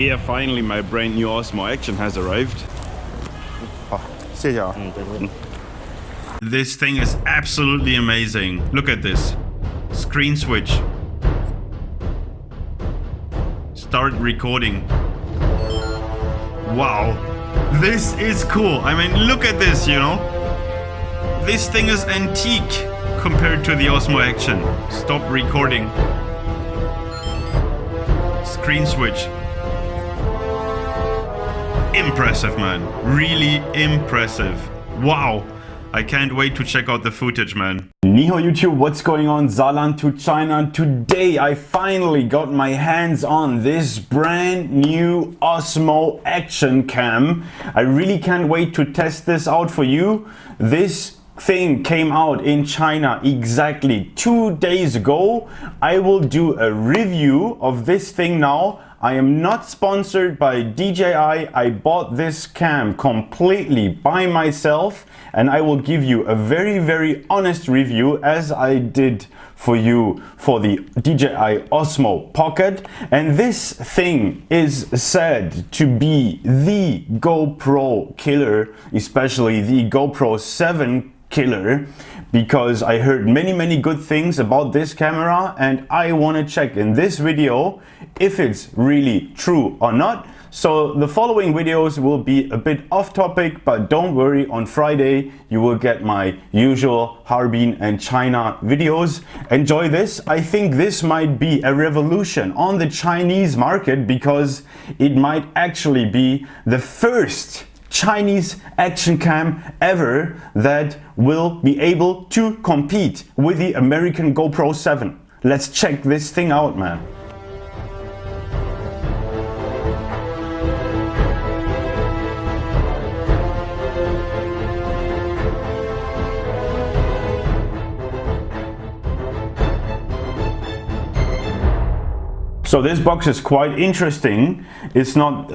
Yeah, finally my brand new Osmo Action has arrived. 好，谢谢啊。This thing is absolutely amazing. Look at this. Screen switch. Start recording. Wow. This is cool. I mean, look at this, you know. This thing is antique compared to the Osmo Action. Stop recording. Screen switch. Impressive, man. Really impressive. Wow. I can't wait to check out the footage, man. Niho YouTube, what's going on? Saarland to China. Today I finally got my hands on this brand new Osmo Action Cam. I really can't wait to test this out for you. This thing came out in China exactly 2 days ago. I will do a review of this thing now. I am not sponsored by DJI. I bought this cam completely by myself, and I will give you a very honest review as I did for you for the DJI Osmo Pocket. And this thing is said to be the GoPro killer, especially the GoPro 7 killer, because I heard many good things about this camera, and I want to check in this video if it's really true or not. So the following videos will be a bit off topic, but don't worry, on Friday you will get my usual Harbin and China videos. Enjoy this. I think this might be a revolution on the Chinese market, because it might actually be the first Chinese action cam ever that will be able to compete with the American GoPro 7. Let's check this thing out, man. So this box is quite interesting. It's not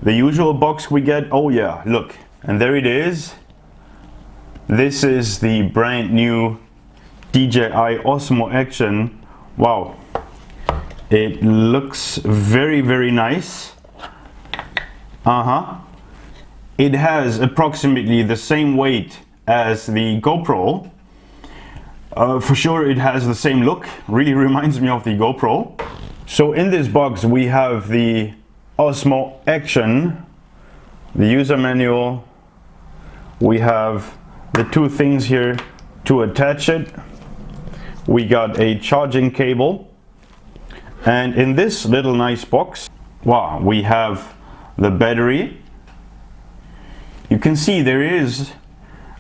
the usual box we get. Oh yeah, look, and there it is. This is the brand new DJI Osmo Action. Wow, it looks very nice. It has approximately the same weight as the GoPro. For sure it has the same look, really reminds me of the GoPro. So in this box we have the Osmo Action, the user manual, we have the two things here to attach it, we got a charging cable, and in this little nice box, wow, we have the battery. You can see there is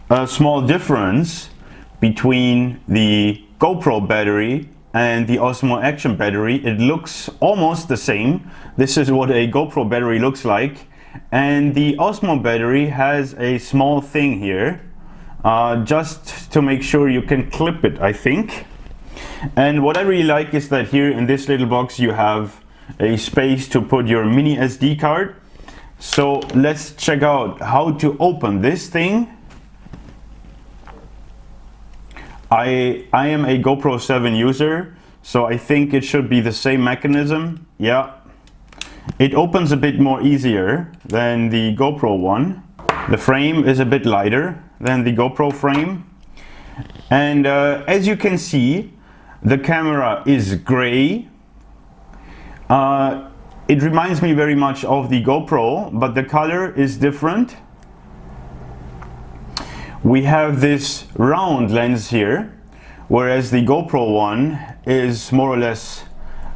a small difference between the GoPro battery and the Osmo Action battery. It looks almost the same. This is what a GoPro battery looks like, and the Osmo battery has a small thing here just to make sure you can clip it, I think. And what I really like is that here in this little box you have a space to put your mini SD card. So let's check out how to open this thing. I am a GoPro 7 user, so I think it should be the same mechanism. Yeah, it opens a bit more easier than the GoPro one. The frame is a bit lighter than the GoPro frame, and as you can see, the camera is gray. It reminds me very much of the GoPro, but the color is different. We have this round lens here, whereas the GoPro one is more or less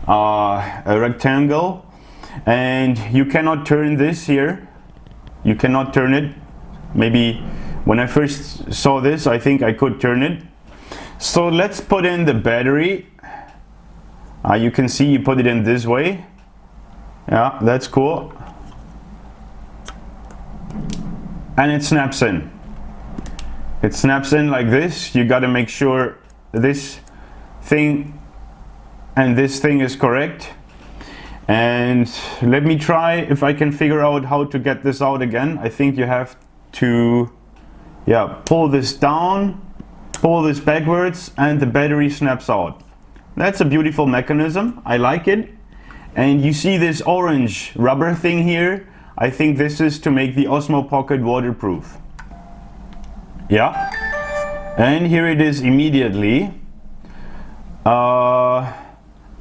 a rectangle, and you cannot turn this here. You cannot turn it. Maybe when I first saw this, I think I could turn it. So let's put in the battery. You can see you put it in this way. Yeah, that's cool. And it snaps in. It snaps in like this. You got to make sure this thing and this thing is correct. And let me try if I can figure out how to get this out again. I think you have to, yeah, pull this down, pull this backwards, and the battery snaps out. That's a beautiful mechanism. I like it. And you see this orange rubber thing here? I think this is to make the Osmo Pocket waterproof. Yeah. And here it is immediately.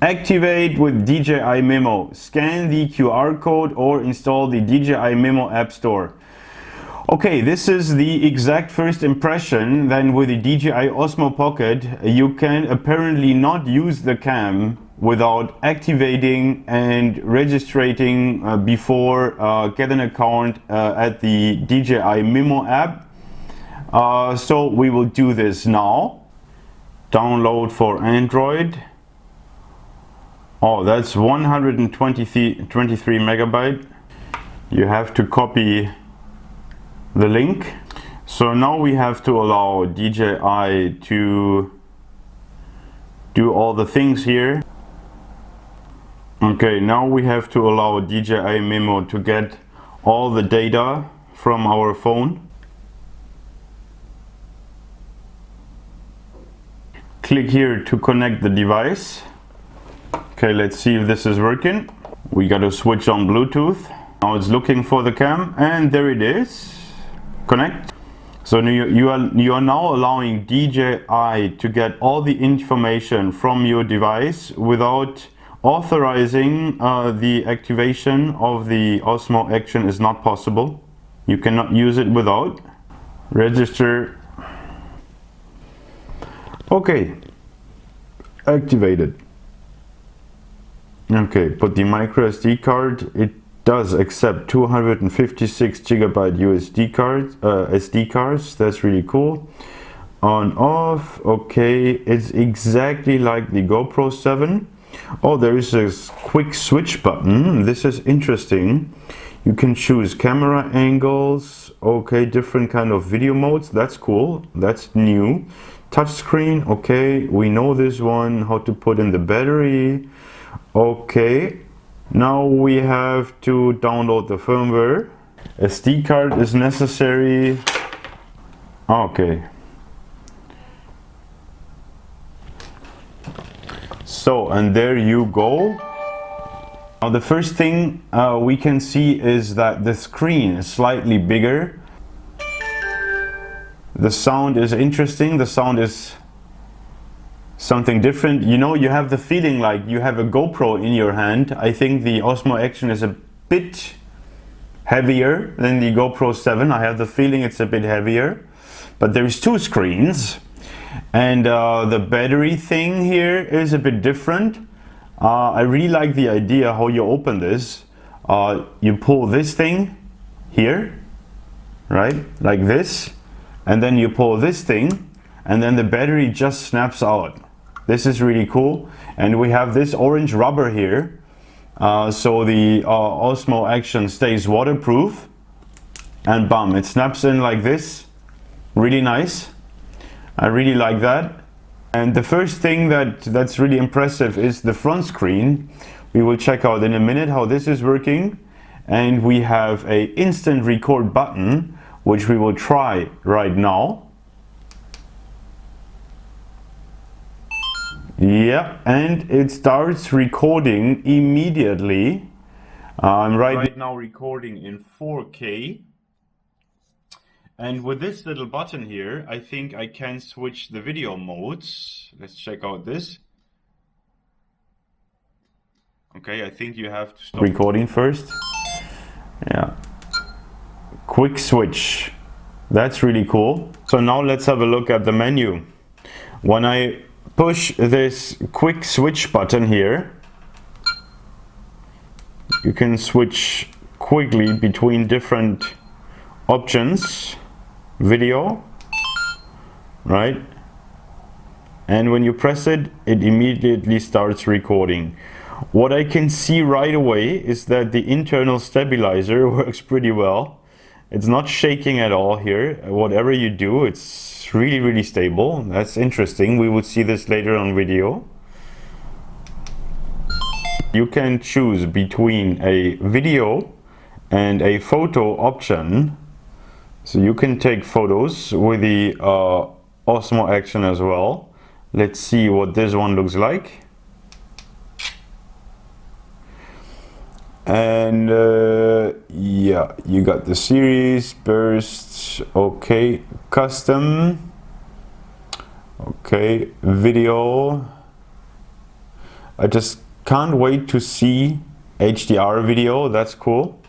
Activate with DJI Memo. Scan the QR code or install the DJI Memo App Store. Okay, this is the exact first impression. Then with the DJI Osmo Pocket, you can apparently not use the cam without activating and registering before get an account at the DJI Memo app. So we will do this now. Download for Android. Oh, that's 123 megabyte. You have to copy the link. So now we have to allow DJI to do all the things here. Okay, now we have to allow DJI Memo to get all the data from our phone. Click here to connect the device. Okay, let's see if this is working. We got to switch on Bluetooth. Now it's looking for the cam, and there it is. Connect. So you are now allowing DJI to get all the information from your device without authorizing the activation of the Osmo Action is not possible. You cannot use it without. Register. Okay. Activated. Okay, put the micro SD card. It does accept 256 gigabyte SD cards. That's really cool. On off. Okay, it's exactly like the GoPro 7. Oh, there is a quick switch button. This is interesting. You can choose camera angles. Okay, different kind of video modes. That's cool. That's new. Touchscreen. Okay, we know this one. How to put in the battery. Okay, now we have to download the firmware. SD card is necessary. Okay. So, and there you go. Now the first thing we can see is that the screen is slightly bigger. The sound is interesting. The sound is something different. You know, you have the feeling like you have a GoPro in your hand. I think the Osmo Action is a bit heavier than the GoPro 7. I have the feeling it's a bit heavier. But there's two screens. And the battery thing here is a bit different. I really like the idea how you open this. You pull this thing here, right? Like this. And then you pull this thing. And then the battery just snaps out. This is really cool. And we have this orange rubber here. So the Osmo Action stays waterproof. And bam, it snaps in like this. Really nice. I really like that. And the first thing that's really impressive is the front screen. We will check out in a minute how this is working. And we have a instant record button, which we will try right now. Yeah, and it starts recording immediately. I'm right now recording in 4K. And with this little button here, I think I can switch the video modes. Let's check out this. Okay, I think you have to stop recording first. Yeah. Quick switch. That's really cool. So now let's have a look at the menu. When I push this quick switch button here, you can switch quickly between different options. Video, right? And when you press it, it immediately starts recording. What I can see right away is that the internal stabilizer works pretty well. It's not shaking at all here. Whatever you do, it's really stable. That's interesting. We will see this later on video. You can choose between a video and a photo option. So you can take photos with the Osmo Action as well. Let's see what this one looks like. And yeah, you got the series, burst, okay, custom, okay, video. I just can't wait to see HDR video, that's cool.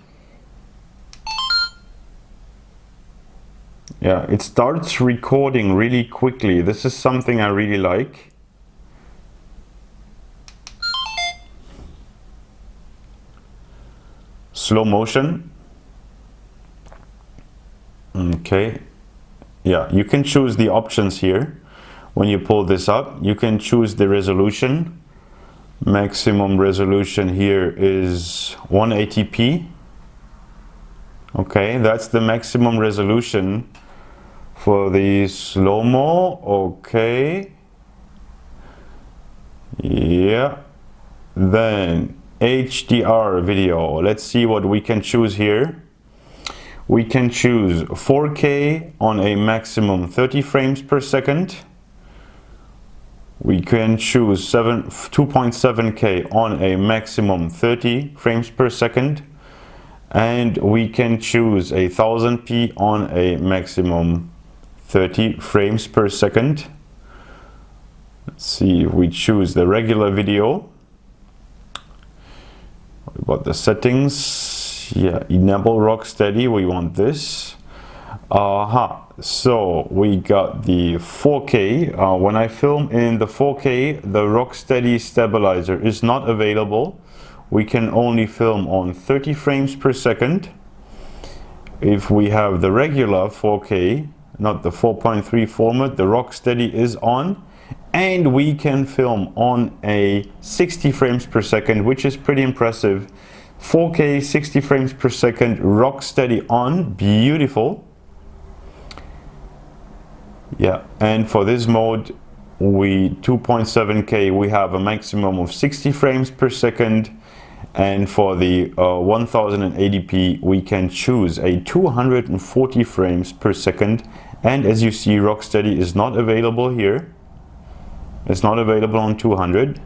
Yeah, it starts recording really quickly. This is something I really like. Slow motion. Okay. Yeah, you can choose the options here. When you pull this up, you can choose the resolution. Maximum resolution here is 180p. Okay, that's the maximum resolution for the slow-mo. Okay. Yeah. Then HDR video. Let's see what we can choose here. We can choose 4K on a maximum 30 frames per second. We can choose 2.7K on a maximum 30 frames per second. And we can choose 1000p on a maximum 30 frames per second. Let's see if we choose the regular video. What about the settings? Yeah, enable rock steady, we want this. So we got the 4K. When I film in the 4K, the rock steady stabilizer is not available. We can only film on 30 frames per second. If we have the regular 4K, not the 4.3 format, the rock steady is on, and we can film on a 60 frames per second, which is pretty impressive. 4K 60 frames per second, rock steady on, beautiful. Yeah, and for this mode, 2.7K, we have a maximum of 60 frames per second. And for the 1080p, we can choose a 240 frames per second. And as you see, Rocksteady is not available here. It's not available on 200.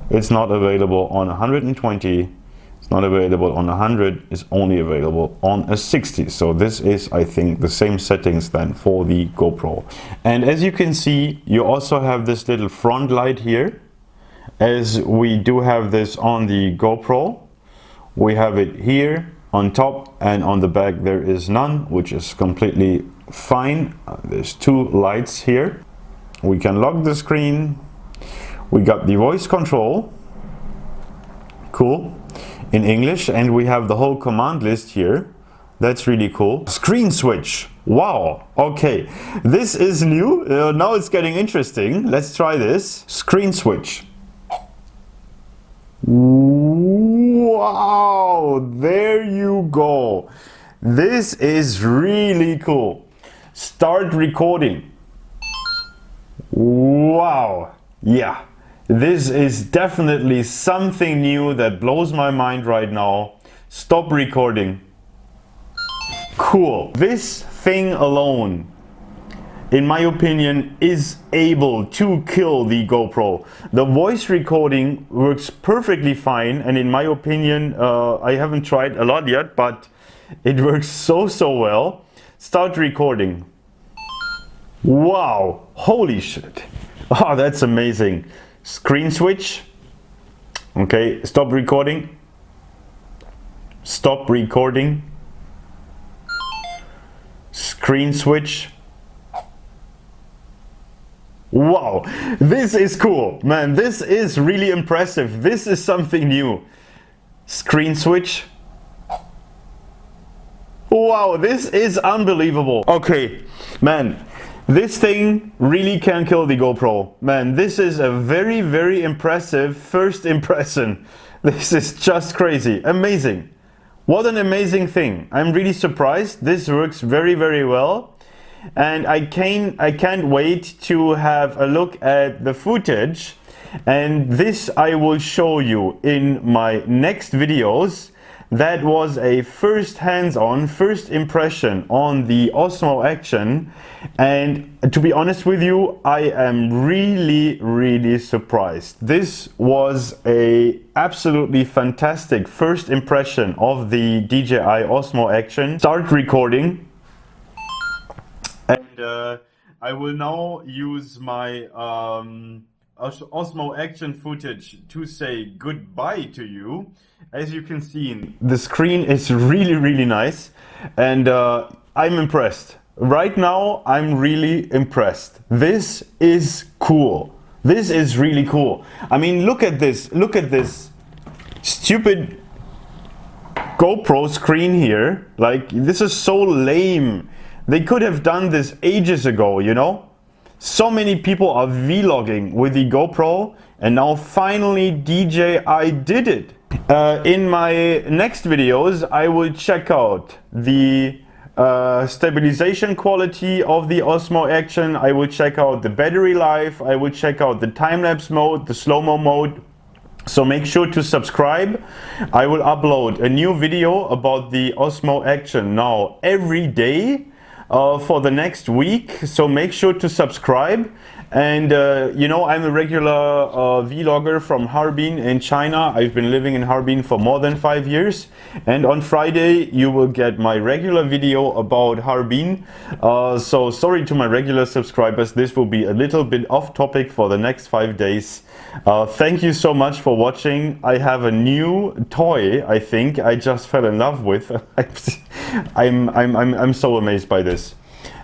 It's not available on 120. It's not available on 100. It's only available on a 60. So this is, I think, the same settings then for the GoPro. And as you can see, you also have this little front light here. As we do have this on the GoPro, we have it here on top, and on the back there is none, which is completely fine. There's two lights here. We can lock the screen. We got the voice control, cool, in English, and we have the whole command list here. That's really cool. Screen switch. Wow. Okay, this is new. Now it's getting interesting. Let's try this. Screen switch. Wow, there you go. This is really cool. Start recording. Wow. Yeah, this is definitely something new that blows my mind right now. Stop recording. Cool. This thing alone, in my opinion, is able to kill the GoPro. The voice recording works perfectly fine, and in my opinion, I haven't tried a lot yet, but it works so well. Start recording. Wow, holy shit. Oh, that's amazing. Screen switch. Okay, stop recording. Stop recording. Screen switch. Wow, this is cool, man. This is really impressive. This is something new. Screen switch. Wow, this is unbelievable. Okay, man, this thing really can kill the GoPro. Man, this is a very impressive first impression. This is just crazy. Amazing. What an amazing thing. I'm really surprised. This works very well. And I can't wait to have a look at the footage, and this I will show you in my next videos, that was a first hands-on, first impression on the Osmo Action, and to be honest with you, I am really surprised. This was a absolutely fantastic first impression of the DJI Osmo Action. Start recording, and I will now use my Osmo Action footage to say goodbye to you. As you can see, the screen is really nice, and I'm impressed. Right now, I'm really impressed. This is cool. This is really cool. I mean, look at this. Look at this stupid GoPro screen here. Like, this is so lame. They could have done this ages ago, you know? So many people are vlogging with the GoPro, and now finally DJI did it. In my next videos, I will check out the stabilization quality of the Osmo Action. I will check out the battery life. I will check out the time-lapse mode, the slow-mo mode. So make sure to subscribe. I will upload a new video about the Osmo Action now every day for the next week. So make sure to subscribe. And you know, I'm a regular vlogger from Harbin in China. I've been living in Harbin for more than 5 years, and on Friday you will get my regular video about Harbin. So sorry to my regular subscribers, this will be a little bit off topic for the next 5 days. Thank you so much for watching. I have a new toy, I think I just fell in love with. I'm so amazed by this.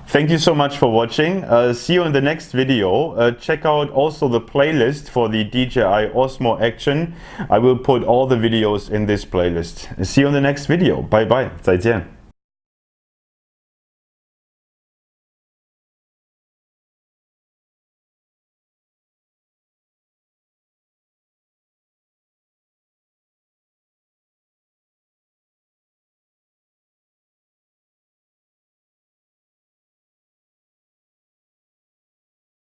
Thank you so much for watching. See you in the next video. Check out also the playlist for the DJI Osmo Action. I will put all the videos in this playlist. See you in the next video. Bye bye. 再见.